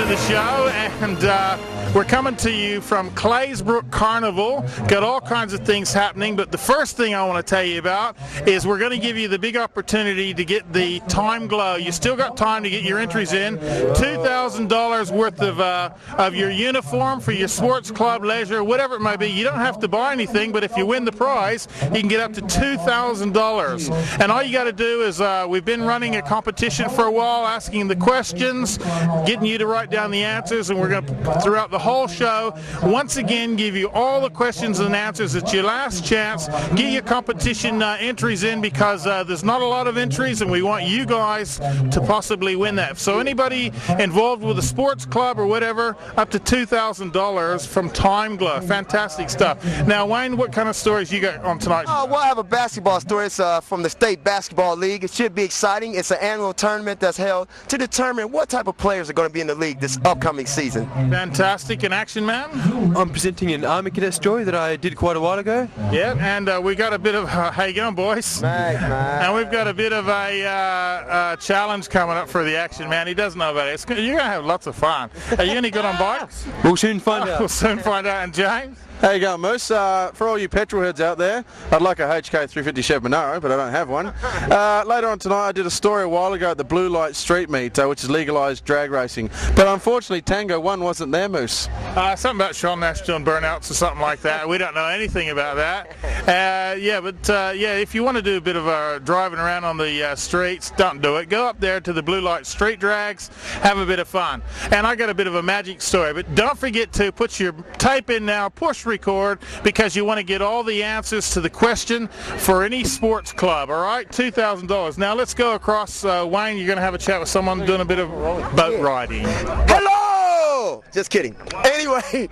to the show, and we're coming to you from Claisebrook Carnival. Got all kinds of things happening, but the first thing I want to tell you about is we're going to give you the big opportunity to get the Time Glow. You still got time to get your entries in. $2,000 worth of your uniform for your sports club, leisure, whatever it may be. You don't have to buy anything, but if you win the prize, you can get up to $2,000. And all you got to do is, we've been running a competition for a while, asking the questions, getting you to write down the answers, and we're going to, throughout the whole show, once again give you all the questions and answers. It's your last chance. Get your competition entries in, because there's not a lot of entries, and we want you guys to possibly win that. So anybody involved with a sports club or whatever, up to $2,000 from Time Glow. Fantastic stuff. Now, Wayne, what kind of stories you got on tonight? Well, I have a basketball story. It's from the State Basketball League. It should be exciting. It's an annual tournament that's held to determine what type of players are going to be in the league this upcoming season. Fantastic. An action man? I'm presenting an Army Cadet story that I did quite a while ago. Yeah, and we got a bit of, how you going, boys? And we've got a bit of a challenge coming up for the action man. He doesn't know about it. You're going to have lots of fun. Are you any good on bikes? We'll soon find out. We'll soon find out. And James? How you going, Moose? For all you petrol heads out there, I'd like a HK 350 Chevy Monaro, but I don't have one. Later on tonight, I did a story a while ago at the Blue Light Street Meet, which is legalised drag racing. But unfortunately, Tango 1 wasn't there, Moose. Something about Sean Nash doing burnouts or something like that. We don't know anything about that. If you want to do a bit of driving around on the streets, don't do it. Go up there to the Blue Light Street Drags, have a bit of fun. And I got a bit of a magic story, but don't forget to put your tape in now, push record, because you want to get all the answers to the question for any sports club. All right, $2,000. Now let's go across. Wayne, you're going to have a chat with someone doing a bit of boat riding. Hello! Just kidding. Anyway,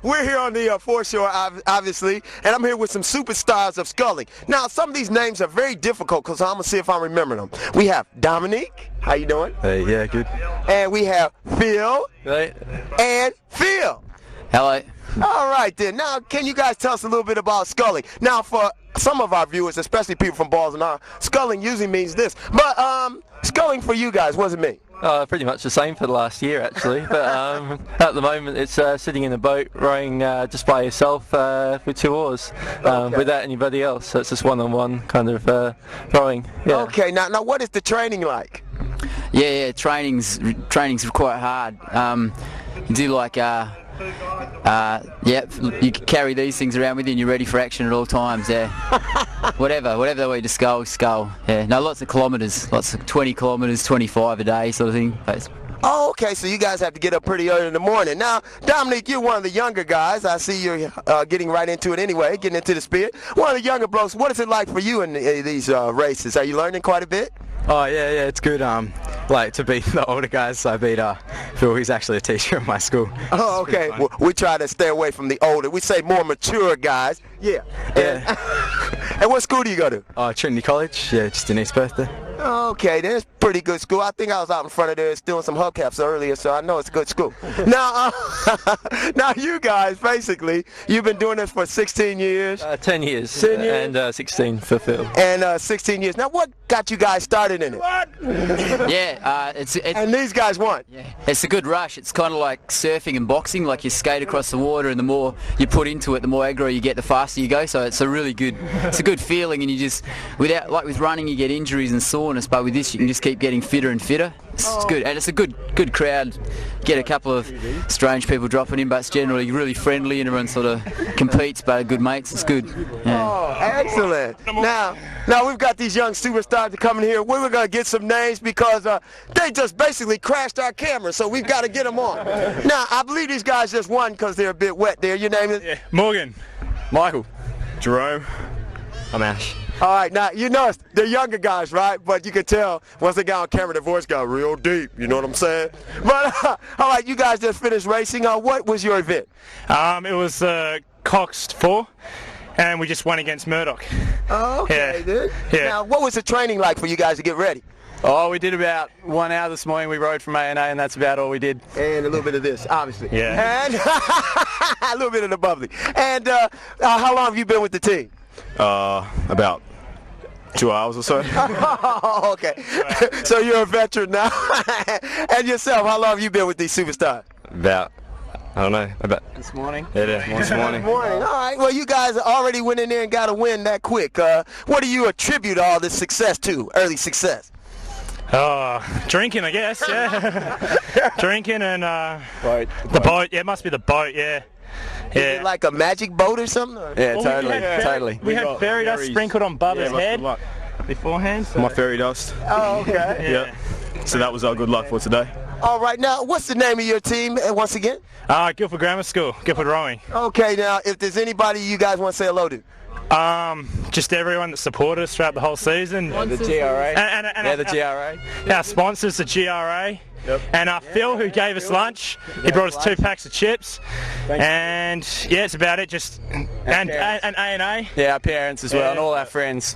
we're here on the foreshore, obviously, and I'm here with some superstars of sculling. Now, some of these names are very difficult, because I'm going to see if I remember them. We have Dominique. How you doing? Hey, yeah, good. And we have Phil. Right. And Phil. Hello. All right, then. Now, can you guys tell us a little bit about sculling? Now, for some of our viewers, especially people from Balls and Iron, sculling usually means this. But sculling for you guys, what does it mean? Pretty much the same for the last year, actually. But at the moment, it's sitting in a boat, rowing just by yourself with 2 oars, without anybody else. So it's just one-on-one kind of rowing. Yeah. Okay. Now, what is the training like? Yeah. Training's quite hard. You do like. You carry these things around with you and you're ready for action at all times, yeah. whatever the way to scull, yeah. No, lots of kilometres, lots of 20 kilometres, 25 a day sort of thing. Oh, okay, so you guys have to get up pretty early in the morning. Now, Dominique, you're one of the younger guys. I see you're getting right into it anyway, getting into the spirit. One of the younger blokes, what is it like for you in these races? Are you learning quite a bit? Oh, yeah, it's good. Like, to beat the older guys, I beat Phil. He's actually a teacher at my school. Oh, okay. Well, we try to stay away from the older. We say more mature guys. Yeah. And what school do you go to? Trinity College. Yeah, just in East Perth there. Okay, that's pretty good school. I think I was out in front of there doing some hubcaps earlier, so I know it's a good school. Now, now you guys, basically, you've been doing this for 16 years. 10 years. 10 years? And 16 for Phil. And 16 years. Now, what got you guys started in it? And these guys won. Yeah, it's a good rush. It's kind of like surfing and boxing. Like you skate across the water, and the more you put into it, the more aggro you get, the faster you go. So it's a really good, feeling. And you just, without, like with running, you get injuries and soreness, but with this, you can just keep getting fitter and fitter. It's good, and it's a good crowd. Get a couple of strange people dropping in, but it's generally really friendly, and everyone sort of competes, but good mates. It's good. Yeah. Oh, excellent. Now we've got these young superstars coming here. We were going to get some names because they just basically crashed our camera, so we've got to get them on. Now, I believe these guys just won because they're a bit wet there. Your name is? Yeah. Morgan. Michael. Jerome. I'm Ash. All right, now, you know, they're younger guys, right? But you can tell once they got on camera, their voice got real deep, you know what I'm saying? But, all right, you guys just finished racing. What was your event? It was Cox 4, and we just won against Murdoch. Oh, okay, dude. Yeah. Now, what was the training like for you guys to get ready? Oh, we did about 1 hour this morning. We rode from A&A, and that's about all we did. And a little bit of this, obviously. Yeah. And a little bit of the bubbly. And how long have you been with the team? About 2 hours or so. Oh, okay. So you're a veteran now. And yourself, how long have you been with these superstars? About, I don't know, about This morning. yeah, this morning. Morning. All right. Well, you guys already went in there and got a win that quick. What do you attribute all this success to? Early success. Drinking, I guess. Yeah. Drinking and Boat. the boat. Yeah, it must be the boat. Yeah. Is it like a magic boat or something? Or? Yeah, Well, totally. We had fairy dust sprinkled on Bubba's head Luck. beforehand. So. My fairy dust. Oh, okay. Yeah. So that was our good luck for today. All right. Now, what's the name of your team once again? Guildford Grammar School, Guildford Rowing. Okay. Now, if there's anybody you guys want to say hello to. Just everyone that supported us throughout the whole season. The GRA. And the GRA. Our sponsors, the GRA. Yep. And Phil, who gave us lunch, he brought us 2 packs of chips. And yeah, it's about it. Just and A&A. Yeah, our parents as well, and all our friends.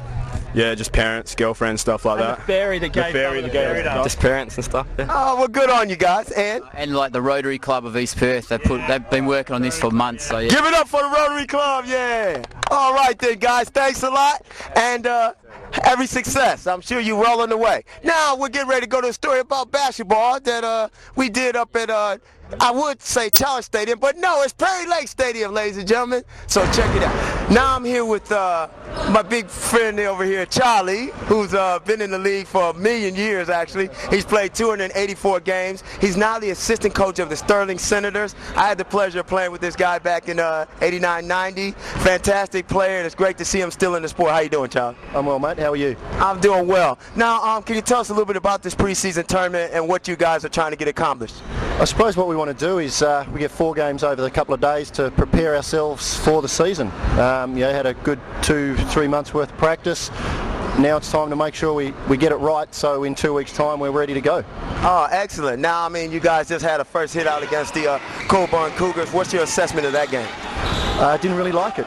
Yeah, just parents, girlfriends, stuff like And that. the fairy that gave fairy that gave us Just parents and stuff. Yeah. Oh, well, good on you guys. And like the Rotary Club of East Perth, they've been working on this for months. So yeah. Give it up for the Rotary Club, yeah. All right then, guys, thanks a lot, and every success. I'm sure you're well on the way. Now we're getting ready to go to a story about basketball that we did up at, I would say Challenge Stadium, but no, it's Perry Lake Stadium, ladies and gentlemen, so check it out. Now I'm here with my big friend over here, Charlie, who's been in the league for 1,000,000 years, actually. He's played 284 games. He's now the assistant coach of the Sterling Senators. I had the pleasure of playing with this guy back in 89-90. Fantastic player, and it's great to see him still in the sport. How you doing, Charlie? I'm well, mate. How are you? I'm doing well. Now, can you tell us a little bit about this preseason tournament and what you guys are trying to get accomplished? I suppose what we want to do is we get 4 games over the couple of days to prepare ourselves for the season. Had a good 2-3 months worth of practice. Now it's time to make sure we get it right, so in 2 weeks' time we're ready to go. Oh, excellent. Now, I mean, you guys just had a first hit out against the Coburn Cougars. What's your assessment of that game? I didn't really like it.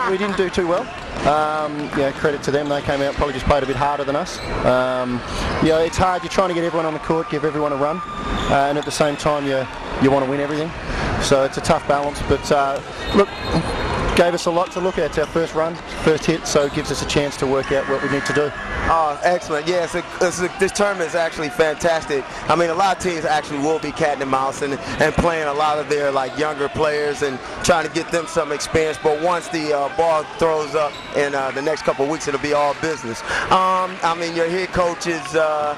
We didn't do too well. Credit to them, they came out, probably just played a bit harder than us. It's hard, you're trying to get everyone on the court, give everyone a run, and at the same time you want to win everything. So it's a tough balance, but look, gave us a lot to look at. It's our first run, first hit, so it gives us a chance to work out what we need to do. Oh, excellent. Yeah, this tournament is actually fantastic. I mean, a lot of teams actually will be cat and mouse and playing a lot of their younger players and trying to get them some experience. But once the ball throws up in the next couple of weeks, it'll be all business. I mean, your head coach is, a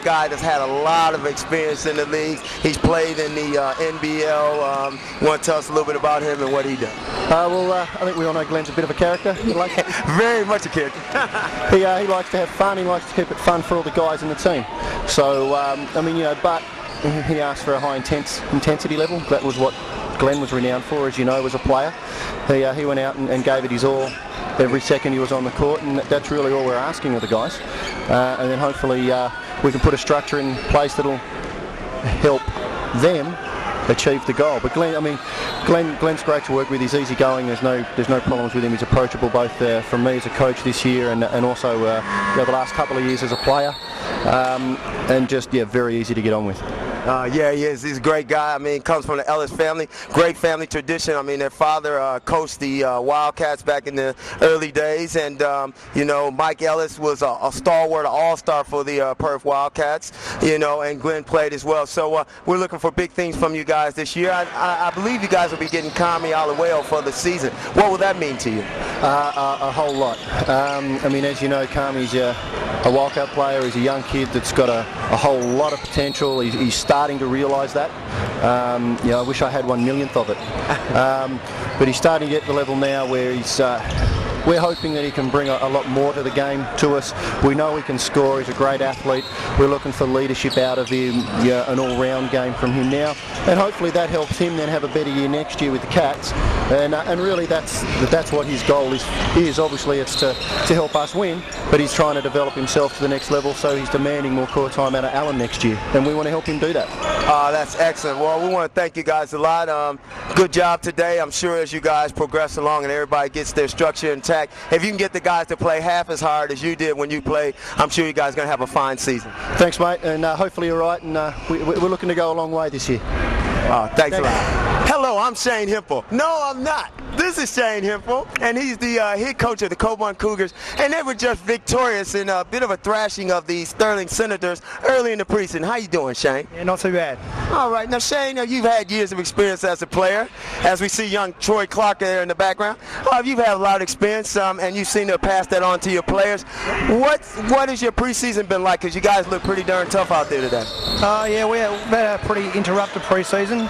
guy that's had a lot of experience in the league. He's played in the NBL. Want to tell us a little bit about him and what he does? I think we all know Glenn's a bit of a character. Very much a character. He likes to have fun. He likes to keep it fun for all the guys in the team. So, but he asked for a high intensity level. That was what Glenn was renowned for, as you know, as a player. He went out and gave it his all every second he was on the court, and that's really all we're asking of the guys. And then hopefully we can put a structure in place that'll help them achieve the goal. But Glenn's great to work with. He's easygoing. There's no problems with him. He's approachable, both from me as a coach this year and also the last couple of years as a player, and just very easy to get on with. Yeah, he is. He's a great guy. I mean, comes from the Ellis family. Great family tradition. I mean, their father coached the Wildcats back in the early days, and Mike Ellis was a stalwart, an all-star for the Perth Wildcats. And Glenn played as well. So we're looking for big things from you guys this year. I believe you guys will be getting Kami Alaweo for the season. What will that mean to you? A whole lot. As you know, Kami's a Wildcat player. He's a young kid that's got a whole lot of potential. He's starting to realise that. I wish I had 1/1,000,000th of it. But he's starting to get to the level now where we're hoping that he can bring a lot more to the game to us. We know he can score. He's a great athlete. We're looking for leadership out of him, an all-round game from him now, and hopefully that helps him then have a better year next year with the Cats. And really that's what his goal is. Obviously it's to help us win, but he's trying to develop himself to the next level, so he's demanding more court time out of Alan next year, and we want to help him do that. That's excellent. Well, we want to thank you guys a lot. Good job today. I'm sure as you guys progress along and everybody gets their structure intact, if you can get the guys to play half as hard as you did when you played, I'm sure you guys are going to have a fine season. Thanks, mate, and hopefully you're right, and we're looking to go a long way this year. Thanks a lot. Hello, I'm Shane Hempel. No, I'm not. This is Shane Hempel, and he's the head coach of the Coburn Cougars, and they were just victorious in a bit of a thrashing of the Sterling Senators early in the preseason. How you doing, Shane? Yeah, not too bad. All right. Now, Shane, you've had years of experience as a player, as we see young Troy Clark there in the background. You've had a lot of experience, and you seem to have passed that on to your players. What has your preseason been like? Because you guys look pretty darn tough out there today. Yeah, we've had a pretty interrupted preseason,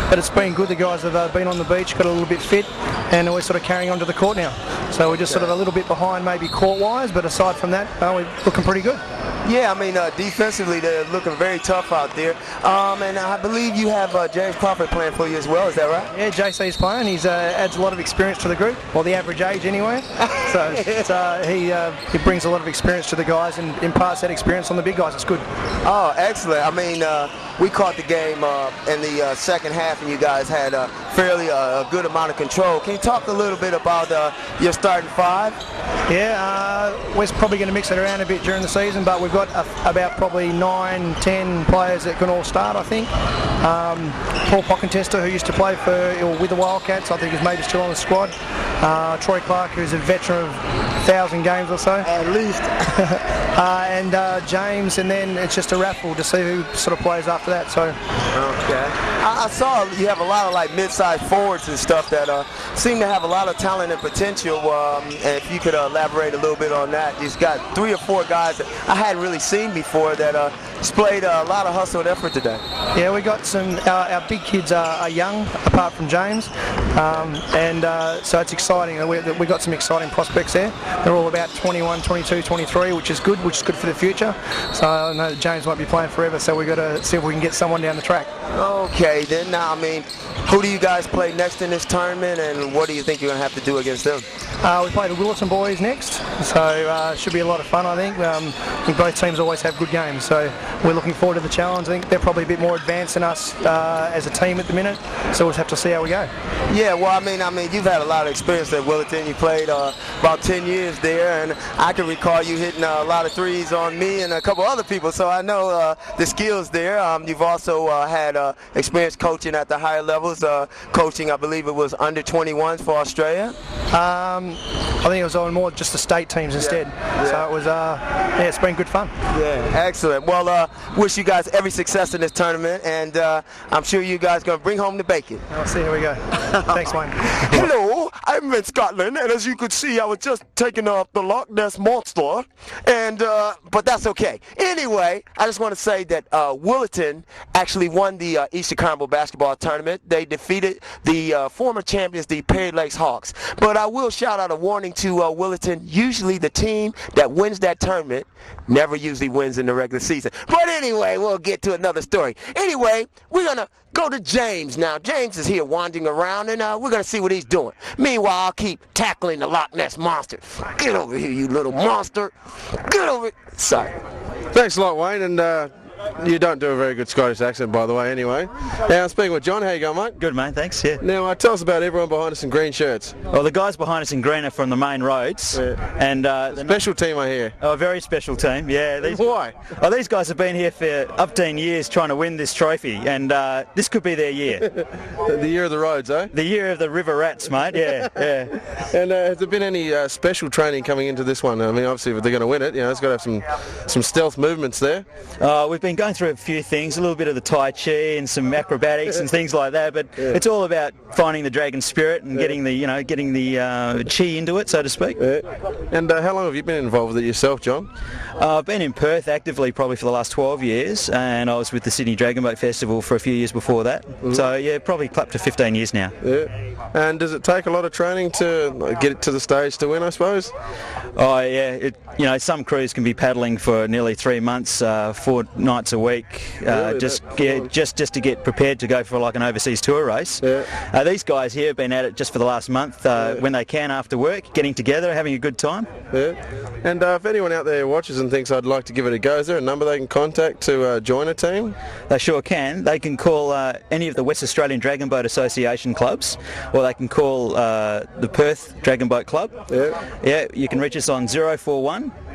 but it's been good. The guys have been on the beach, got a little bit fit, and we're sort of carrying on to the court now. So we're just sort of a little bit behind maybe court-wise, but aside from that, we're looking pretty good. Yeah, I mean, defensively, they're looking very tough out there. And I believe you have James Crawford playing for you as well, is that right? Yeah, JC's playing. He adds a lot of experience to the group, or the average age anyway. So he brings a lot of experience to the guys and imparts that experience on the big guys. It's good. Oh, excellent. I mean, we caught the game in the second half, and you guys had fairly a good amount of control. Can you talk a little bit about your starting five? Yeah, we're probably going to mix it around a bit during the season, but we've got about probably 9-10 players that can all start, I think. Paul Pockentester, who used to play with the Wildcats, I think is maybe still on the squad. Troy Clark, who's a veteran of 1,000 games or so. At least. And James, and then it's just a raffle to see who sort of plays after that. So. Okay. I saw you have a lot of like mid-sized forwards and stuff that seem to have a lot of talent and potential. And if you could elaborate a little bit on that. You've got 3 or 4 guys that I hadn't really seen before that displayed a lot of hustle and effort today. Yeah, we got some. Our big kids are young, apart from James, and so it's exciting. We got some exciting prospects there. They're all about 21, 22, 23, which is good for the future. So I know that James won't be playing forever, so we've got to see if we can get someone down the track. Okay, then now, I mean, who do you guys play next in this tournament, and what do you think you're going to have to do against them? We play the Willetton boys next, so it should be a lot of fun, I think. I think both teams always have good games, so we're looking forward to the challenge. I think they're probably a bit more advanced than us as a team at the minute, so we'll have to see how we go. Yeah, well, I mean, you've had a lot of experience at Willetton. You played about 10 years there, and I can recall you hitting a lot of threes on me and a couple other people, so I know the skills there. You've also had experience coaching at the higher levels, coaching, I believe it was under 21s for Australia. I think it was on more just the state teams instead. Yeah. So it was, it's been good fun. Yeah, excellent. Well, wish you guys every success in this tournament, and I'm sure you guys going to bring home the bacon. I'll see how we go. Thanks, Wayne. Hello, I'm in Scotland, and as you could see, I was just taking off the Loch Ness Monster, and but that's okay. Anyway, I just want to say that Willetton actually won the Easter Carnival basketball tournament. They defeated the former champions, the Perry Lakes Hawks. But I will shout out a warning to Willetton. Usually the team that wins that tournament never usually wins in the regular season. But anyway, we'll get to another story. Anyway, we're going to go to James now. James is here wandering around, and we're going to see what he's doing. Meanwhile, I'll keep tackling the Loch Ness Monster. Get over here, you little monster. Get over here. Sorry. Thanks a lot, Wayne, and you don't do a very good Scottish accent, by the way, anyway. Now, I'm speaking with John. How you going, mate? Good, mate, thanks, yeah. Now, tell us about everyone behind us in green shirts. Well, the guys behind us in green are from the main roads. Yeah. And special team, I hear. Oh, a very special team, yeah. Why? Well, these guys have been here for 15 years trying to win this trophy, and this could be their year. The year of the roads, eh? The year of the river rats, mate, yeah, yeah. And has there been any special training coming into this one? I mean, obviously, if they're going to win it, it's got to have some stealth movements there. We've been going through a few things, a little bit of the Tai Chi and some acrobatics and things like that, but it's all about finding the dragon spirit and getting the chi into it, so to speak. Yeah. And how long have you been involved with it yourself, John? I've been in Perth actively probably for the last 12 years, and I was with the Sydney Dragon Boat Festival for a few years before that. So yeah, probably up to 15 years now. Yeah. And does it take a lot of training to get it to the stage to win, I suppose? Oh yeah, some crews can be paddling for nearly 3 months, 4 nights a week, really? just to get prepared to go for like an overseas tour race. Yeah. These guys here have been at it just for the last month, when they can after work, getting together, having a good time. Yeah. And if anyone out there watches and thinks I'd like to give it a go, is there a number they can contact to join a team? They sure can. They can call any of the West Australian Dragon Boat Association clubs, or they can call the Perth Dragon Boat Club. Yeah. Yeah, you can reach us on 041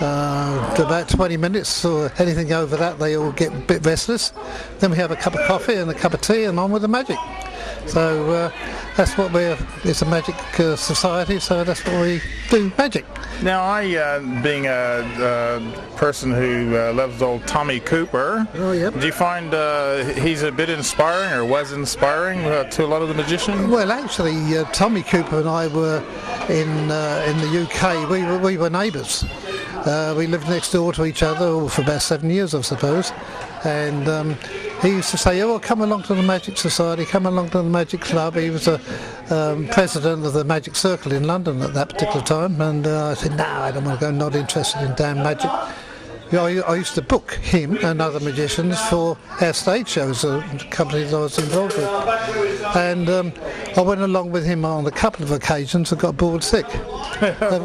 About 20 minutes or anything over that, they all get a bit restless. Then we have a cup of coffee and a cup of tea and on with the magic. So that's what it's a magic society, so that's what we do, magic. Now being a person who loves old Tommy Cooper, do you find he's a bit inspiring or was inspiring to a lot of the magicians? Well, actually, Tommy Cooper and I were in the UK, we were neighbours. We lived next door to each other for about 7 years, I suppose. And he used to say, oh, well, come along to the Magic Society, come along to the Magic Club. He was a president of the Magic Circle in London at that particular time. And I said, no, I don't want to go, not interested in damn magic. I used to book him and other magicians for our stage shows, the companies I was involved with. And I went along with him on a couple of occasions and got bored sick.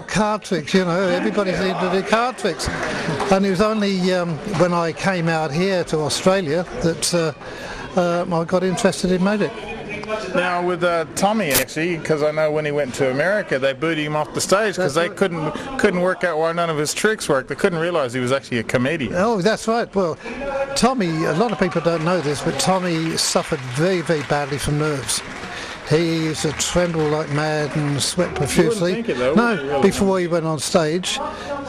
Card tricks, everybody seemed to do card tricks. And it was only when I came out here to Australia that I got interested in magic. Now with Tommy, actually, because I know when he went to America, they booted him off the stage because they couldn't work out why none of his tricks worked. They couldn't realise he was actually a comedian. Oh, that's right. Well, Tommy, a lot of people don't know this, but Tommy suffered very, very badly from nerves. He used to tremble like mad and sweat profusely. You wouldn't think it, though, would you, really? Before he went on stage,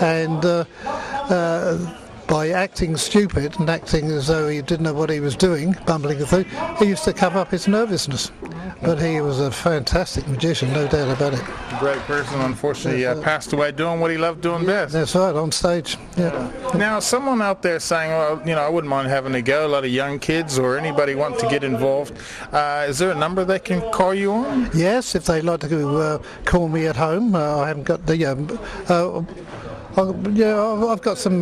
and by acting stupid and acting as though he didn't know what he was doing, bumbling through, he used to cover up his nervousness. But he was a fantastic magician, no doubt about it. A great person, unfortunately, passed away doing what he loved doing best. That's right, on stage. Yeah. Now, someone out there saying, well, I wouldn't mind having a go, a lot of young kids or anybody want to get involved. Is there a number they can call you on? Yes, if they'd like to call me at home. I haven't got the... I've got some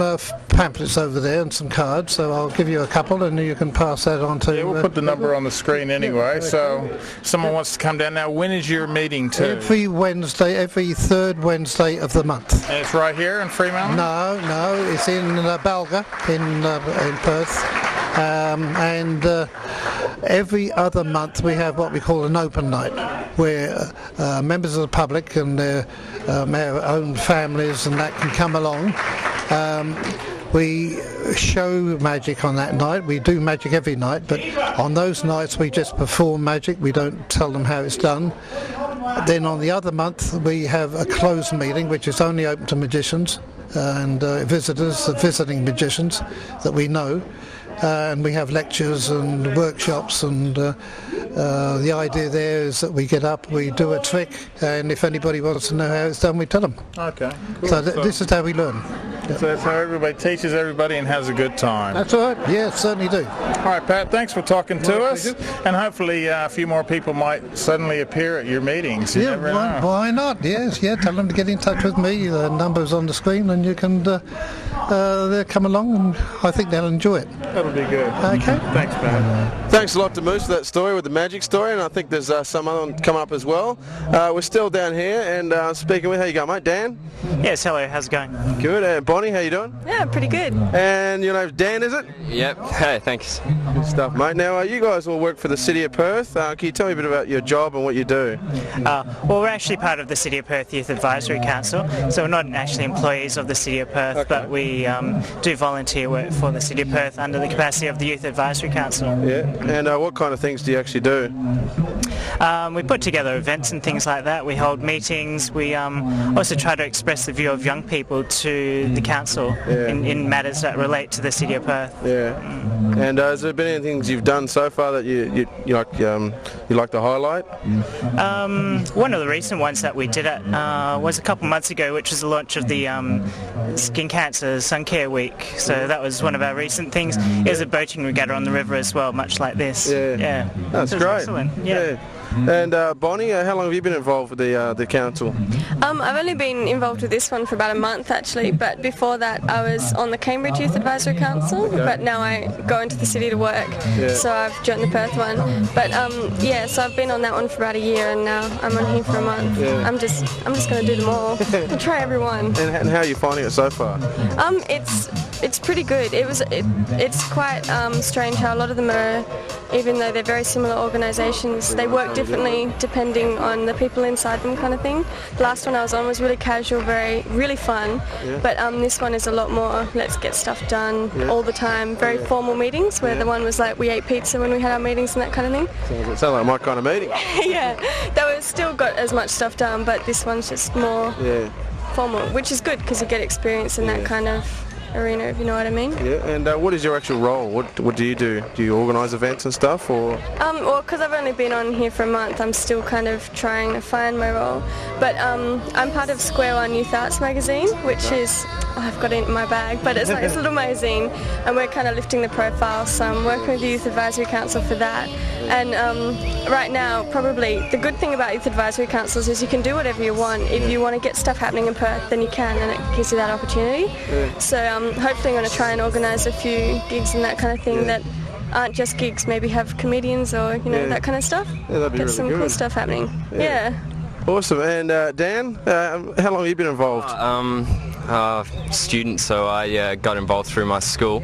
pamphlets over there and some cards, so I'll give you a couple and you can pass that on to... Yeah, we'll put the number on the screen anyway, so if someone wants to come down. Now, when is your meeting too? Every Wednesday, every third Wednesday of the month. And it's right here in Fremantle? No, it's in Balga in Perth. And every other month we have what we call an open night, where members of the public and their own families and that can come along. We show magic on that night. We do magic every night, but on those nights we just perform magic. We don't tell them how it's done. Then on the other month we have a closed meeting, which is only open to magicians and visiting magicians that we know. And we have lectures and workshops, and the idea there is that we get up, we do a trick, and if anybody wants to know how it's done, we tell them. Okay. Cool. So this is how we learn. So that's how everybody teaches everybody and has a good time. That's right. Yeah, certainly do. All right, Pat, thanks for talking to us. And hopefully a few more people might suddenly appear at your meetings. You never know. Why not? Yes, tell them to get in touch with me. The number's on the screen, and you can they'll come along, and I think they'll enjoy it. That'll be good. Okay. Thanks, Pat. Thanks a lot to Moose for that story with the magic story, and I think there's some other one coming up as well. We're still down here and speaking with, how you going, mate? Dan? Yes, hello, how's it going? Good. And Bonnie, how you doing? Yeah, pretty good. And your name's Dan, is it? Yep. Hey, thanks. Good stuff, mate. Now, you guys all work for the City of Perth. Can you tell me a bit about your job and what you do? Well, we're actually part of the City of Perth Youth Advisory Council, so we're not actually employees of the City of Perth, but we do volunteer work for the City of Perth under the capacity of the Youth Advisory Council. Yeah. And what kind of things do you actually do? We put together events and things like that. We hold meetings. We also try to express the view of young people to the council in matters that relate to the City of Perth. Yeah. And has there been any things you've done so far that you like to highlight? One of the recent ones that we did was a couple months ago, which was the launch of the Skin Cancer Sun Care Week. So that was one of our recent things. It was a boating regatta on the river as well, much like this. Yeah. That's great. Excellent. Yeah. And Bonnie, how long have you been involved with the council? I've only been involved with this one for about a month actually, but before that I was on the Cambridge Youth Advisory Council, but now I go into the city to work, so I've joined the Perth one. But so I've been on that one for about a year, and now I'm on here for a month. I'm just going to do them all. I'll try everyone. And how are you finding it so far? It's it's pretty good. It's quite strange how a lot of them are, even though they're very similar organisations, they work differently depending on the people inside them, kind of thing. The last one I was on was really casual, really fun, but this one is a lot more let's get stuff done all the time, very formal meetings, where the one was like we ate pizza when we had our meetings and that kind of thing. Sounds like my kind of meeting. Yeah, they were still got as much stuff done, but this one's just more formal, which is good because you get experience in that kind of arena, if you know what I mean. Yeah, and what is your actual role? What do you do? Do you organise events and stuff, or? Well, because I've only been on here for a month, I'm still kind of trying to find my role. But I'm part of Square One Youth Arts magazine, which is, I've got it in my bag, but it's like this little magazine, and we're kind of lifting the profile. So I'm working with the Youth Advisory Council for that. And right now, probably the good thing about Youth Advisory Councils is you can do whatever you want. If you want to get stuff happening in Perth, then you can, and it gives you that opportunity. So hopefully I'm going to try and organise a few gigs and that kind of thing that aren't just gigs, maybe have comedians or, you know, that kind of stuff. Yeah, that'd be get really some good. cool stuff happening. Yeah. Awesome. And Dan, how long have you been involved? Student, so I got involved through my school.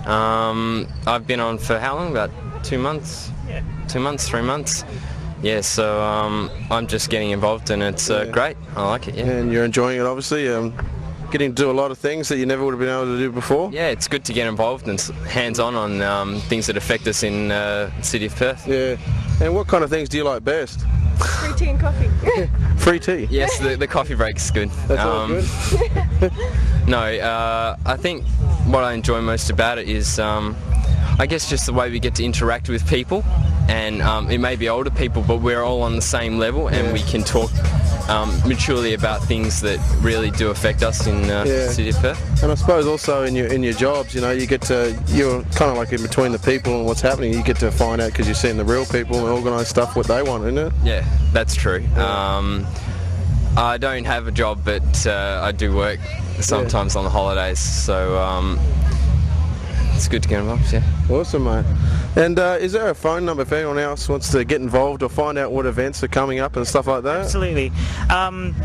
I've been on for how long? About 2 months? 2 months, 3 months. Yeah, so I'm just getting involved and it's great. I like it, And you're enjoying it, obviously. Getting to do a lot of things that you never would have been able to do before. Yeah, it's good to get involved and hands-on things that affect us in the city of Perth. Yeah. And what kind of things do you like best? Free tea and coffee. Free tea? Yes, the coffee break's good. That's all good? No, I think what I enjoy most about it is I guess just the way we get to interact with people, and it may be older people, but we're all on the same level and we can talk maturely about things that really do affect us in the city of Perth. And I suppose also in your jobs, you know, you're kind of like in between the people and what's happening. You get to find out because you're seeing the real people and organise stuff what they want, isn't it? Yeah, that's true. I don't have a job, but I do work sometimes on the holidays, so it's good to get involved, yeah. Awesome, mate. And is there a phone number if anyone else wants to get involved or find out what events are coming up and stuff like that? Absolutely.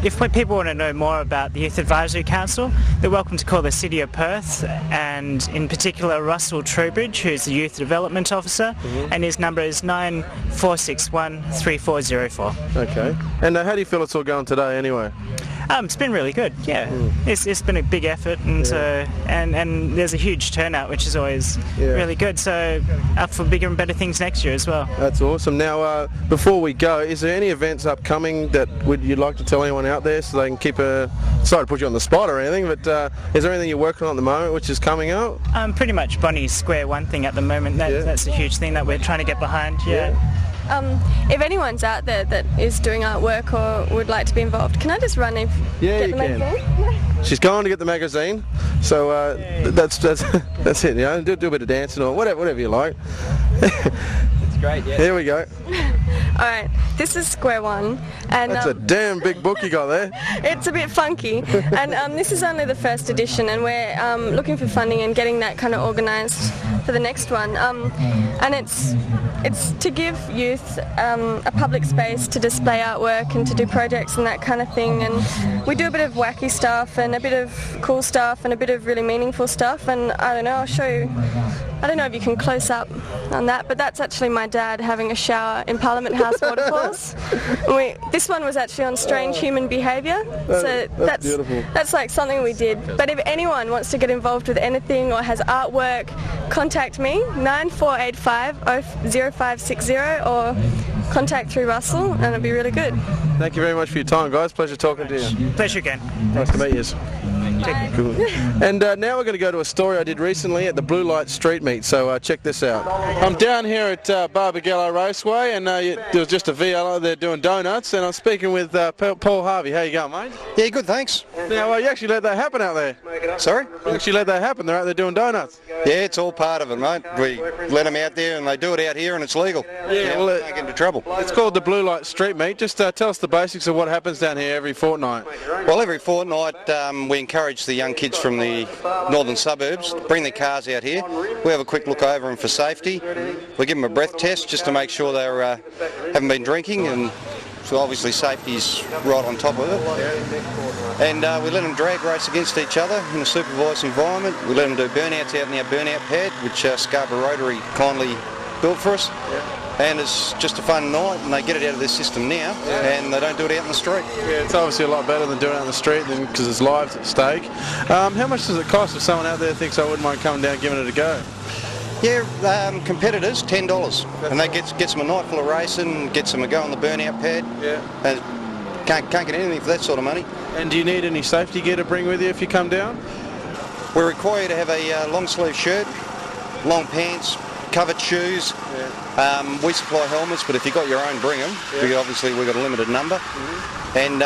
If people want to know more about the Youth Advisory Council, they're welcome to call the City of Perth, and in particular Russell Trowbridge, who's the Youth Development Officer, and his number is 9461 3404. Okay. And how do you feel it's all going today anyway? It's been really good, yeah. It's been a big effort, and and there's a huge turnout, which is always really good. So up for bigger and better things next year as well. That's awesome. Now, before we go, is there any events upcoming that you'd like to tell anyone out there so they can keep sorry to put you on the spot or anything, but is there anything you're working on at the moment which is coming up? Pretty much Bonnie's Square One thing at the moment. That's a huge thing that we're trying to get behind. If anyone's out there that is doing artwork or would like to be involved, can I just run and get the magazine? She's going to get the magazine, so that's it. You know, do a bit of dancing or whatever you like. It's great. Yeah. Here we go. Alright, this is Square One, and that's a damn big book you got there. It's a bit funky, and this is only the first edition, and we're looking for funding and getting that kind of organised for the next one. And it's to give youth a public space to display artwork and to do projects and that kind of thing. And we do a bit of wacky stuff and a bit of cool stuff and a bit of really meaningful stuff. And I don't know, I'll show you. I don't know if you can close up on that, but that's actually my dad having a shower in Parliament House waterfalls. This one was actually on strange human behaviour, so that's beautiful. That's like something we did. But if anyone wants to get involved with anything or has artwork, contact me, 9485 0560, or contact through Russell, and it'll be really good. Thank you very much for your time, guys. Pleasure talking to you. Pleasure again. Nice to meet you. Cool. And now we're going to go to a story I did recently at the Blue Light Street Meet, so check this out. I'm down here at Barbagallo Raceway, and there was just a VLO there doing donuts, and I'm speaking with Paul Harvey. How you going, mate? Yeah, good, thanks. Now, you actually let that happen out there? Sorry? You actually let that happen. They're out there doing donuts. Yeah, it's all part of it, mate. We let them out there, and they do it out here, and it's legal. Yeah, well, don't get into trouble. It's called the Blue Light Street Meet. Just tell us the basics of what happens down here every fortnight. Well, every fortnight we encourage the young kids from the northern suburbs bring their cars out here. We have a quick look over them for safety. We give them a breath test just to make sure they haven't been drinking, and so obviously safety's right on top of it. and we let them drag race against each other in a supervised environment. We let them do burnouts out in our burnout pad, which Scarborough Rotary kindly built for us. And it's just a fun night, and they get it out of their system now, and they don't do it out in the street. Yeah, it's obviously a lot better than doing it out in the street because there's lives at stake. How much does it cost if someone out there thinks I wouldn't mind coming down and giving it a go? Yeah, competitors, $10, and that gets them a night full of racing, gets them a go on the burnout pad. Yeah. And can't get anything for that sort of money. And do you need any safety gear to bring with you if you come down? We require you to have a long sleeve shirt, long pants, covered shoes. We supply helmets, but if you've got your own, bring them. Because obviously we've got a limited number. And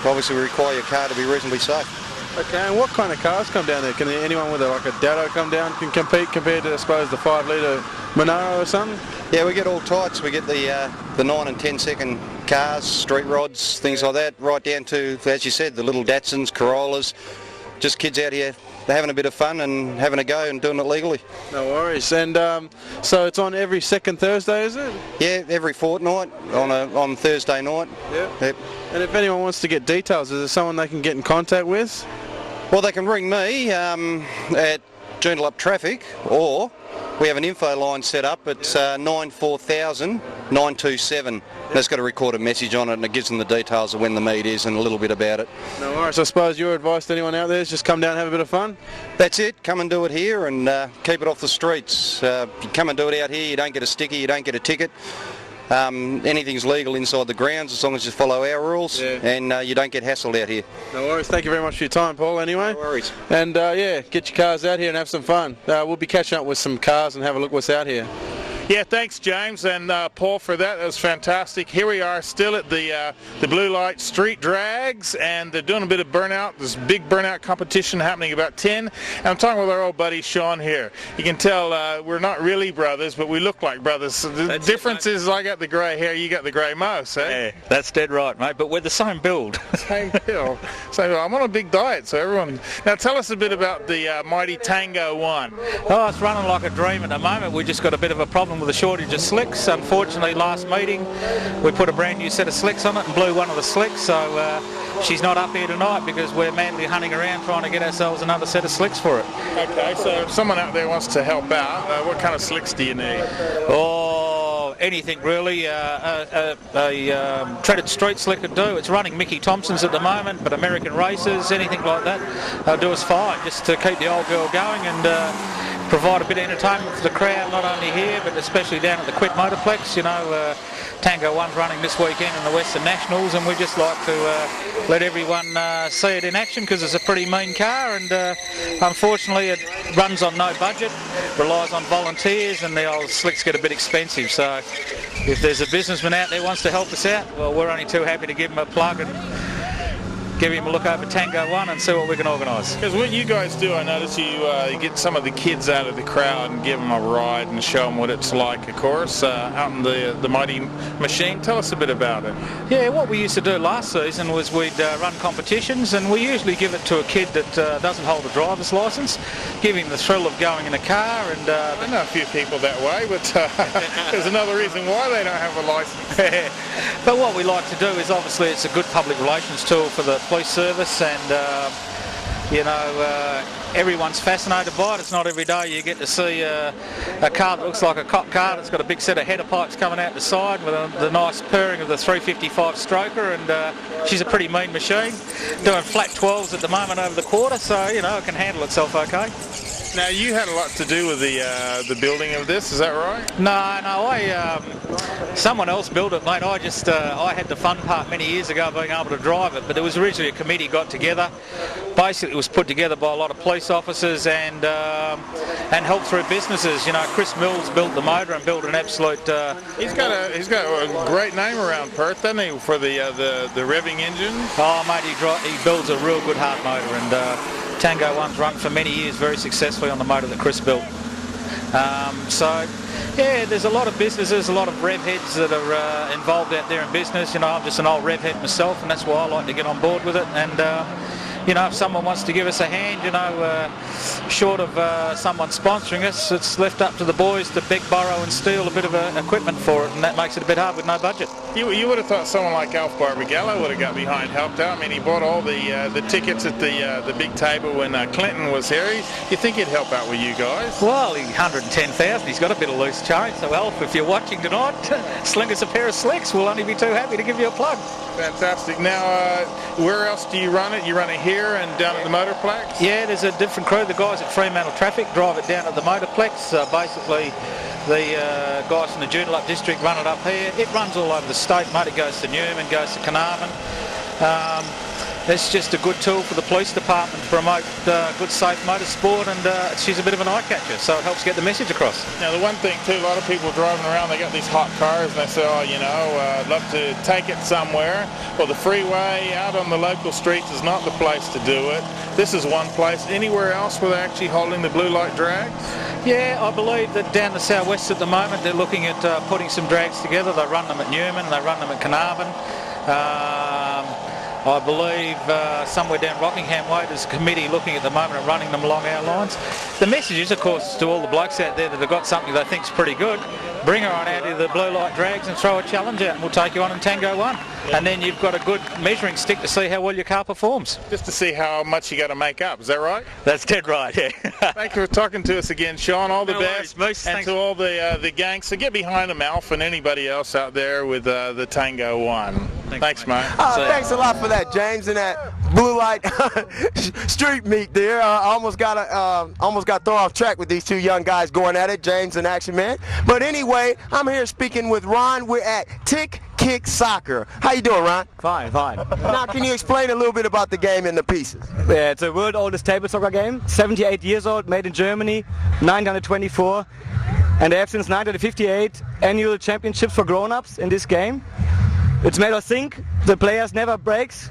obviously we require your car to be reasonably safe. Okay, and what kind of cars come down there? Can anyone with like a Dado come down can compete compared to, I suppose, the 5 litre Monaro or something? Yeah, we get all types. We get the 9 and 10 second cars, street rods, things like that, right down to, as you said, the little Datsuns, Corollas. Just kids out here having a bit of fun and having a go and doing it legally. No worries. And so it's on every second Thursday, is it? Yeah, every fortnight on Thursday night. Yeah. Yep. And if anyone wants to get details, is there someone they can get in contact with? Well, they can ring me at Joondalup Traffic, or we have an info line set up. It's 94000 927. That's got a recorded message on it, and it gives them the details of when the meet is and a little bit about it. No worries. I suppose your advice to anyone out there is just come down and have a bit of fun? That's it. Come and do it here and keep it off the streets. You come and do it out here, you don't get a sticker, you don't get a ticket. Anything's legal inside the grounds as long as you follow our rules, and you don't get hassled out here. No worries. Thank you very much for your time, Paul, anyway. No worries. And yeah, get your cars out here and have some fun. We'll be catching up with some cars and have a look what's out here. Yeah, thanks James and Paul for that. That was fantastic. Here we are still at the Blue Light Street Drags, and they're doing a bit of burnout. There's a big burnout competition happening about 10. And I'm talking with our old buddy Sean here. You can tell we're not really brothers, but we look like brothers. So the difference is I got the grey hair, you got the grey mouse, eh? Yeah, that's dead right, mate, but we're the same build. Same build. So I'm on a big diet, so everyone... Now tell us a bit about the mighty Tango 1. Oh, it's running like a dream at the moment. We just got a bit of a problem with the shortage of slicks. Unfortunately, last meeting we put a brand new set of slicks on it and blew one of the slicks, so she's not up here tonight because we're madly hunting around trying to get ourselves another set of slicks for it. Okay, so if someone out there wants to help out, what kind of slicks do you need? Oh, anything really. A treaded street slick would do. It's running Mickey Thompson's at the moment, but American Racers, anything like that, do us fine, just to keep the old girl going and provide a bit of entertainment for the crowd, not only here but especially down at the Quit Motorplex. You know, Tango 1's running this weekend in the Western Nationals, and we just like to let everyone see it in action because it's a pretty mean car, and unfortunately it runs on no budget, relies on volunteers, and the old slicks get a bit expensive. So if there's a businessman out there wants to help us out, well, we're only too happy to give him a plug and give him a look over Tango 1 and see what we can organise. Because what you guys do, I notice you get some of the kids out of the crowd and give them a ride and show them what it's like, of course, out in the mighty machine. Tell us a bit about it. Yeah, what we used to do last season was we'd run competitions, and we usually give it to a kid that doesn't hold a driver's licence, give him the thrill of going in a car. And I know a few people that way, but there's another reason why they don't have a licence. But what we like to do is, obviously, it's a good public relations tool for the police service, and you know, everyone's fascinated by it. It's not every day you get to see a car that looks like a cop car that's got a big set of header pipes coming out the side with the nice purring of the 355 stroker, and she's a pretty mean machine, doing flat 12s at the moment over the quarter, so you know it can handle itself okay. Now you had a lot to do with the building of this, is that right? No, someone else built it, mate. I had the fun part many years ago being able to drive it, but there was originally a committee got together. Basically it was put together by a lot of police officers and helped through businesses. You know, Chris Mills built the motor and built an absolute... He's got a great name around Perth, doesn't he, for the revving engine? Oh, mate, he builds a real good hard motor, and Tango 1's run for many years very successfully on the motor that Chris built. So, yeah, there's a lot of businesses, a lot of rev heads that are involved out there in business. You know, I'm just an old rev head myself, and that's why I like to get on board with it. And you know, if someone wants to give us a hand, you know, short of someone sponsoring us, it's left up to the boys to beg, borrow and steal a bit of equipment for it, and that makes it a bit hard with no budget. You would have thought someone like Alf Barbagallo would have got behind, helped out. I mean, he bought all the tickets at the big table when Clinton was here. You think he'd help out with you guys? Well, 110,000. He's got a bit of loose change. So, Alf, if you're watching tonight, sling us a pair of slicks. We'll only be too happy to give you a plug. Fantastic. Now, where else do you run it? You run it here and down at the Motorplex? Yeah, there's a different crew. The guys at Fremantle Traffic drive it down at the Motorplex. Basically, the guys from the Joondalup district run it up here. It runs all over the state, mate. It goes to Newman, goes to Carnarvon. It's just a good tool for the police department to promote good, safe motorsport, and she's a bit of an eye-catcher, so it helps get the message across. Now, the one thing, too, a lot of people driving around, they got these hot cars, and they say, oh, you know, I'd love to take it somewhere. Well, the freeway out on the local streets is not the place to do it. This is one place. Anywhere else where they're actually holding the blue light drags? Yeah, I believe that down the southwest at the moment, they're looking at putting some drags together. They run them at Newman, they run them at Carnarvon. I believe somewhere down Rockingham Way there's a committee looking at the moment at running them along our lines. The message is, of course, to all the blokes out there that have got something they think's pretty good, bring her on out of the blue light drags and throw a challenge out, and we'll take you on in Tango 1. And then you've got a good measuring stick to see how well your car performs. Just to see how much you got to make up, is that right? That's dead right, yeah. Thank you for talking to us again, Sean. All the best. And to all the gang. So get behind them, Alf, and anybody else out there with the Tango 1. Thanks, mate. Thanks a lot for that, James, and that blue light street meet there. I almost got thrown off track with these two young guys going at it, James and Action Man. But anyway, I'm here speaking with Ron. We're at Tick Kick Soccer. How you doing, Ron? Fine. Now, can you explain a little bit about the game and the pieces? Yeah, it's the world oldest table soccer game. 78 years old, made in Germany, 1924. And they have since 1958 annual championships for grown-ups in this game. It's made of zinc. The players never breaks.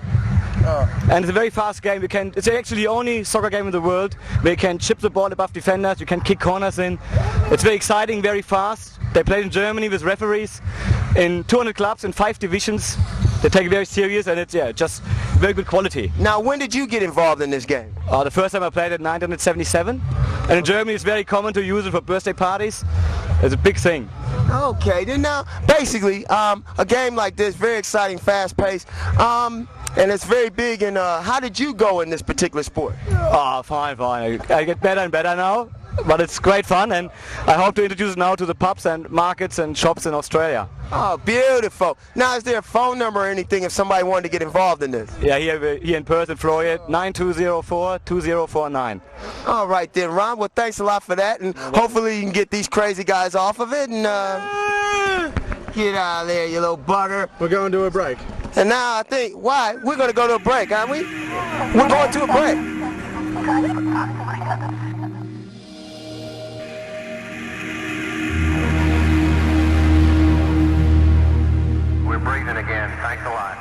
And it's a very fast game. It's actually the only soccer game in the world where you can chip the ball above defenders, you can kick corners in. It's very exciting, very fast. They play in Germany with referees in 200 clubs in 5 divisions. They take it very serious, and it's just very good quality. Now, when did you get involved in this game? The first time I played it in 1977. And in Germany it's very common to use it for birthday parties. It's a big thing. Okay, then now, basically, a game like this, very exciting, fast-paced, and it's very big. And how did you go in this particular sport? Fine. I get better and better now, but it's great fun, and I hope to introduce it now to the pubs and markets and shops in Australia. Oh, beautiful. Now, is there a phone number or anything if somebody wanted to get involved in this? Yeah, here in Perth and Florida, 9204-2049. All right then, Ron. Well, thanks a lot for that, and hopefully you can get these crazy guys off of it, and get out of there, you little bugger. We're going to a break. And now I think, why? We're going to go to a break, aren't we? We're going to a break. We're breathing again. Thanks a lot.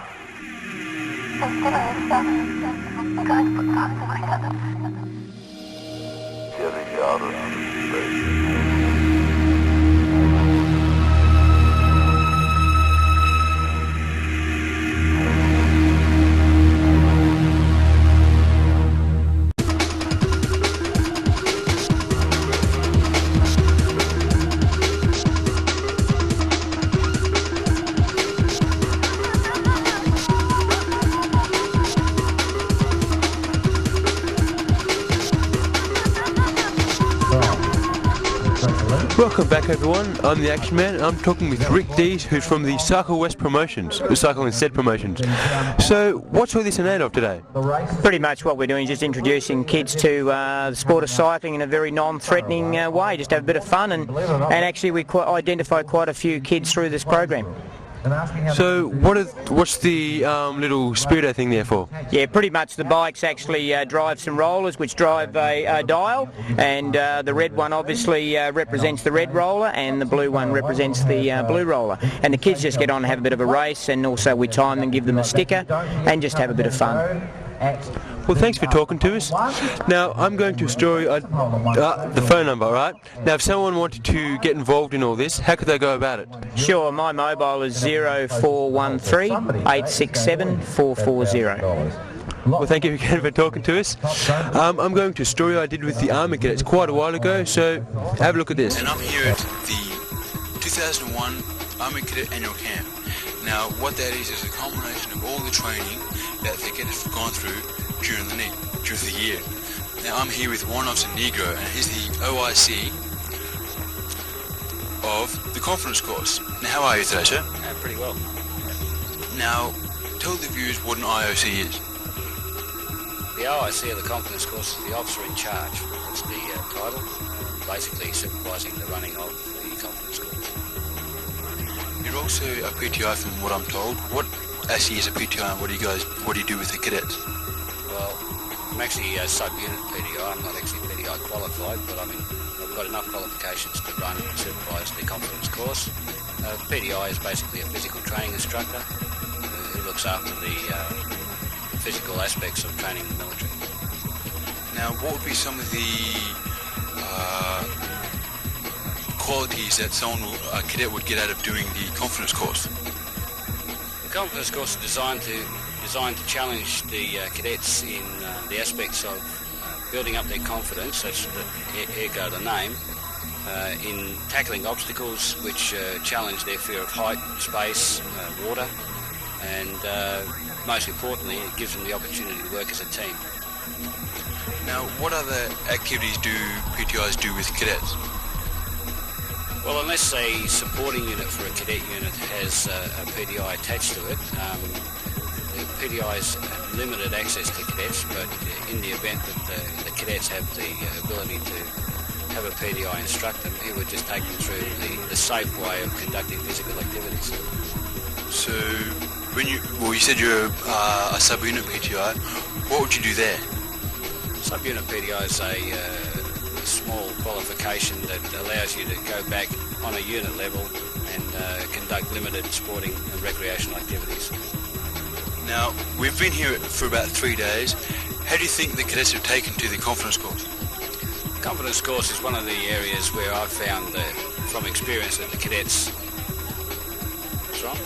Getting out of space. Welcome back, everyone. I'm the Action Man. I'm talking with Rick Dees, who's from the Cycle West Promotions, the Cycle Instead Promotions. So, what's all this in aid of today? Pretty much what we're doing is just introducing kids to the sport of cycling in a very non-threatening way. Just have a bit of fun, and actually we identify quite a few kids through this program. So what's the little speedo thing there for? Yeah, pretty much the bikes actually drive some rollers which drive a dial, and the red one obviously represents the red roller, and the blue one represents the blue roller. And the kids just get on and have a bit of a race, and also we time them, give them a sticker, and just have a bit of fun. Well, thanks for talking to us. Now, I'm going to story the phone number, right? Now, if someone wanted to get involved in all this, how could they go about it? Sure, my mobile is 0413 867 440. Well, thank you again for talking to us. I'm going to a story I did with the Army Cadets quite a while ago, so have a look at this. And I'm here at the 2001 Army Cadet Annual Camp. Now, what that is a combination of all the training that the cadets have gone through during the year. Now, I'm here with Warren Officer Negro, and he's the OIC of the conference course. Now, how are you today, sir? Pretty well. Now, tell the viewers what an IOC is. The OIC of the confidence course is the officer in charge. That's the title, basically supervising the running of the confidence course. You're also a PTI from what I'm told. What actually is a PTI and what do you do with the cadets? Well, I'm actually a sub-unit PTI. I'm not actually PTI qualified, but I mean, I've got enough qualifications to run and supervise the confidence course. PTI is basically a physical training instructor who looks after the physical aspects of training in the military. Now, what would be some of the qualities that a cadet would get out of doing the confidence course? The confidence course is designed to challenge the cadets in the aspects of building up their confidence, that's ergo the name, in tackling obstacles which challenge their fear of height, space, water, and most importantly, it gives them the opportunity to work as a team. Now, what other activities do PTIs do with cadets? Well, unless a supporting unit for a cadet unit has a PTI attached to it, the PTIs have limited access to cadets, but in the event that the cadets have the ability to have a PTI instruct them, he would just take them through the safe way of conducting physical activities. So, you said you're a sub-unit PTI. What would you do there? Sub-unit PTI is a small qualification that allows you to go back on a unit level and conduct limited sporting and recreational activities. Now, we've been here for about 3 days. How do you think the cadets have taken to the confidence course? The confidence course is one of the areas where I've found from experience that the cadets... What's wrong?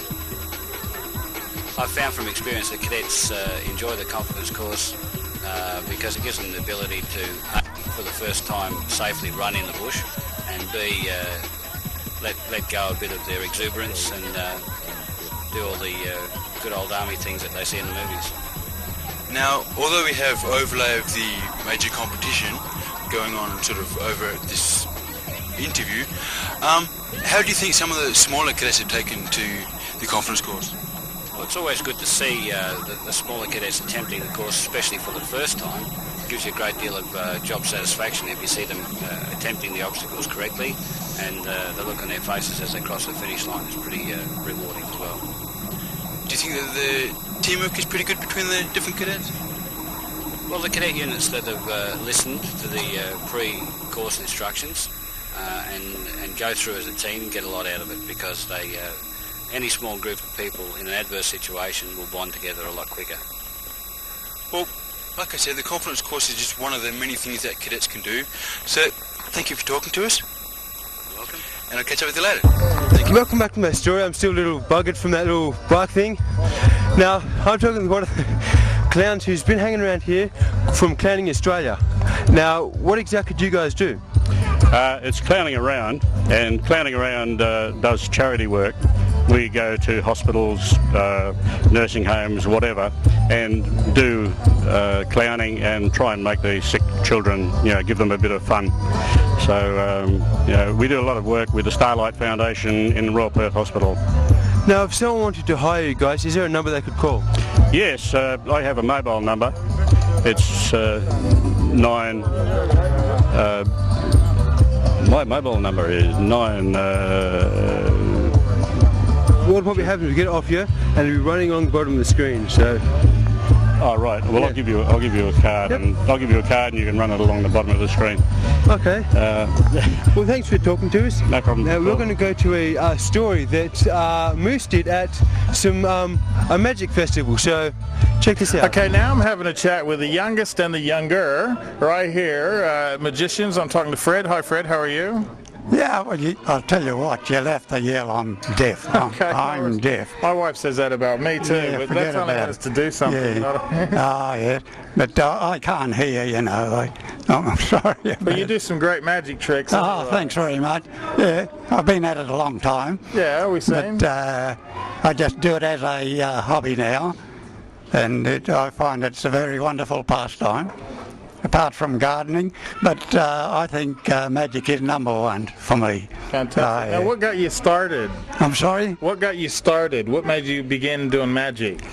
I've found from experience that cadets enjoy the confidence course because it gives them the ability to, for the first time, safely run in the bush, and B, let go a bit of their exuberance and do all the good old army things that they see in the movies. Now, although we have overlay of the major competition going on sort of over this interview, how do you think some of the smaller cadets have taken to the conference course? Well, it's always good to see the smaller cadets attempting the course, especially for the first time. It gives you a great deal of job satisfaction if you see them attempting the obstacles correctly, and the look on their faces as they cross the finish line is pretty rewarding as well. Do you think that the teamwork is pretty good between the different cadets? Well, the cadet units that have listened to the pre-course instructions and go through as a team get a lot out of it, because they any small group of people in an adverse situation will bond together a lot quicker. Well, like I said, the confidence course is just one of the many things that cadets can do. So, thank you for talking to us. You're welcome. And I'll catch up with you later. Welcome back to my story. I'm still a little buggered from that little bike thing. Now, I'm talking to one of the clowns who's been hanging around here from Clowning Australia. Now, what exactly do you guys do? It's Clowning Around, and Clowning Around does charity work. We go to hospitals, nursing homes, whatever, and do clowning and try and make the sick children, give them a bit of fun. So, we do a lot of work with the Starlight Foundation in Royal Perth Hospital. Now, if someone wanted to hire you guys, is there a number they could call? Yes, I have a mobile number. It's my mobile number is 9... What probably happens, we get it off here and it'll be running along the bottom of the screen, so... Oh, right. Well, yeah. I'll give you a card, yep. And I'll give you a card, and you can run it along the bottom of the screen. Okay. Well, thanks for talking to us. No problem. Now we're going to go to a story that Moose did at some a magic festival. So check this out. Okay, now I'm having a chat with the youngest and the younger right here, magicians. I'm talking to Fred. Hi, Fred. How are you? Yeah, well, I'll tell you what, you'll have to yell, I'm deaf. I'm deaf. My wife says that about me too, Yeah, but forget that's only about has it. to do something. Yeah. Yeah. But I can't hear, you know. I'm sorry. But you do some great magic tricks. Oh, thanks very much. Yeah, I've been at it a long time. Yeah, we same. But I just do it as a hobby now, and I find it's a very wonderful pastime, apart from gardening. But I think magic is number one for me. Fantastic. Now, what got you started? I'm sorry? What got you started? What made you begin doing magic?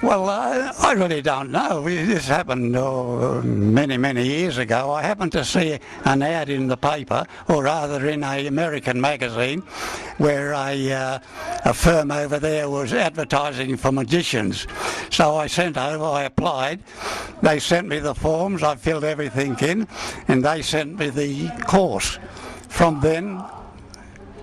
Well, I really don't know. This happened many years ago. I happened to see an ad in the paper, or rather in an American magazine, where a firm over there was advertising for magicians. So I applied. They sent me the forms, I filled everything in, and they sent me the course. From then,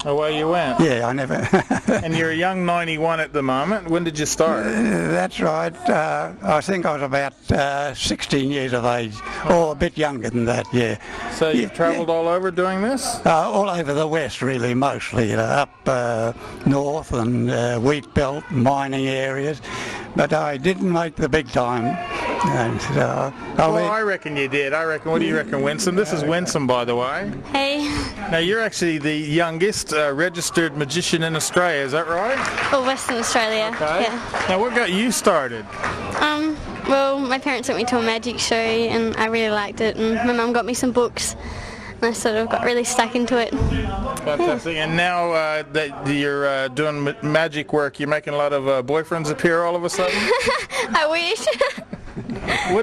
away you went. Yeah, I never. And you're a young 91 at the moment. When did you start? That's right. I think I was about 16 years of age, or a bit younger than that, yeah. So you've travelled all over doing this? All over the west, really, mostly. Up north and wheat belt, mining areas. But I didn't make the big time. And, I reckon you did. What do you reckon, Winsome? This is Winsome, by the way. Hey. Now, you're actually the youngest registered magician in Australia, is that right? Well, Western Australia. Okay. Yeah. Now, what got you started? Well, my parents took me to a magic show and I really liked it, and my mum got me some books and I sort of got really stuck into it. Fantastic. And now that you're doing magic work, you're making a lot of boyfriends appear all of a sudden? I wish.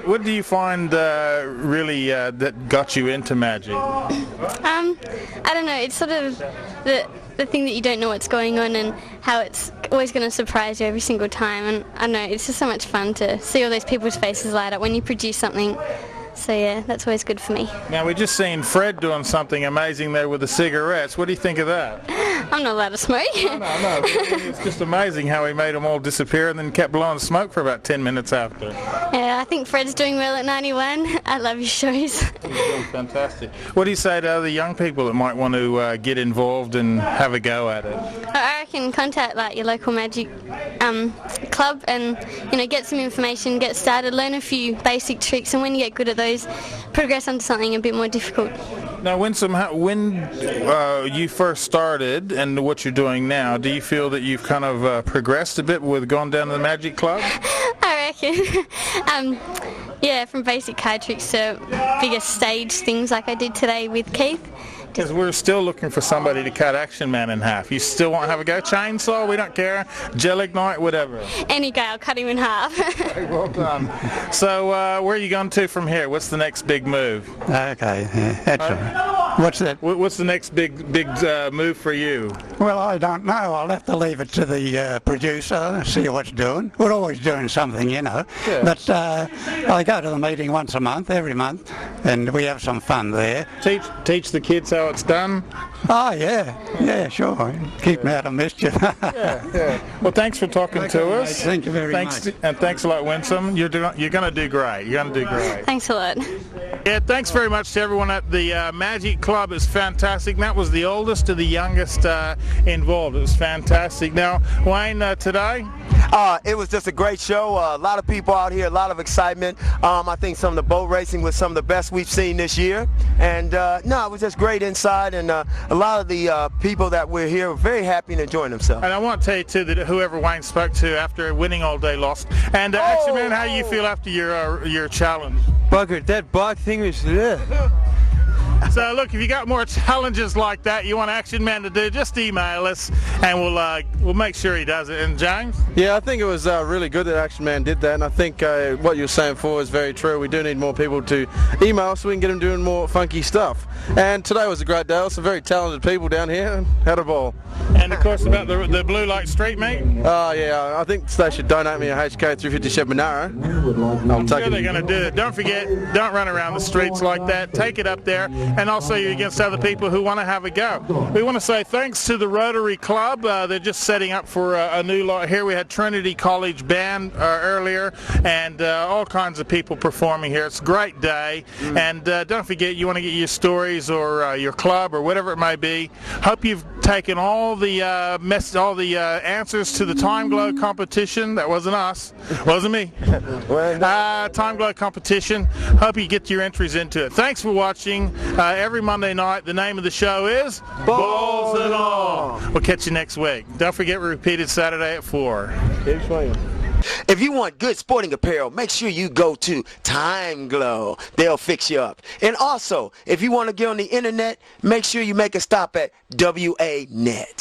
What do you find really that got you into magic? I don't know, it's sort of the thing that you don't know what's going on and how it's always going to surprise you every single time, and I don't know, it's just so much fun to see all those people's faces light up when you produce something. So yeah, that's always good for me. Now, we just seen Fred doing something amazing there with the cigarettes. What do you think of that? I'm not allowed to smoke. No. It's just amazing how he made them all disappear and then kept blowing smoke for about 10 minutes after. Yeah, I think Fred's doing well at 91. I love his shows. He's doing fantastic. What do you say to other young people that might want to get involved and have a go at it? I reckon contact like your local magic club and get some information, get started, learn a few basic tricks, and when you get good at those, progress onto something a bit more difficult. Now, Winsome, when you first started and what you're doing now, do you feel that you've kind of progressed a bit with going down to the magic club? I reckon. Yeah, from basic card tricks to bigger stage things like I did today with Keith. Because we're still looking for somebody to cut Action Man in half. You still want to have a go? Chainsaw, we don't care. Gel Ignite, whatever. Any guy, I'll cut him in half. Okay, well done. So where are you going to from here? What's the next big move? Okay, that's all right. What's that? What's the next big move for you? Well, I don't know. I'll have to leave it to the producer, see what's doing. We're always doing something, you know. Yeah. But I go to the meeting once a month, every month, and we have some fun there. Teach the kids how it's done? Oh, yeah, sure. Keep me out of mischief. Yeah. Well, thanks for talking to us. Thank you very much. And thanks a lot, Winsome. You're going to do great. You're going to do great. Thanks a lot. Yeah, thanks very much to everyone at the Magic Club. It's fantastic. That was the oldest to the youngest involved. It was fantastic. Now, Wayne, today? It was just a great show. A lot of people out here, a lot of excitement. I think some of the boat racing was some of the best we've seen this year. And it was just great inside, and a lot of the people that were here were very happy and enjoying themselves. And I want to tell you too that whoever Wayne spoke to after winning all day lost. And Action Man, how do you feel after your challenge? Bugger, that bug thing was So look, if you got more challenges like that you want Action Man to do, just email us and we'll make sure he does it. And James? Yeah, I think it was really good that Action Man did that, and I think what you were saying before is very true. We do need more people to email so we can get them doing more funky stuff. And today was a great day. Some very talented people down here. Had a ball. And of course about the blue light street meet. Oh yeah, I think they should donate me a HK 350 Chevy Monaro. I'll take it. They're going to do it. Don't forget, don't run around the streets like that. Take it up there. and also you're against other people who want to have a go. We want to say thanks to the Rotary Club. They're just setting up for a new lot. Here we had Trinity College Band earlier, and all kinds of people performing here. It's a great day, and don't forget, you want to get your stories or your club or whatever it may be. Hope you've taken all the answers to the Time Glow competition. That wasn't us, wasn't me. Time Glow competition. Hope you get your entries into it. Thanks for watching. Every Monday night, the name of the show is Balls and All. We'll catch you next week. Don't forget, we repeated Saturday at 4. Keep swinging. If you want good sporting apparel, make sure you go to Time Glow. They'll fix you up. And also, if you want to get on the internet, make sure you make a stop at WA Net.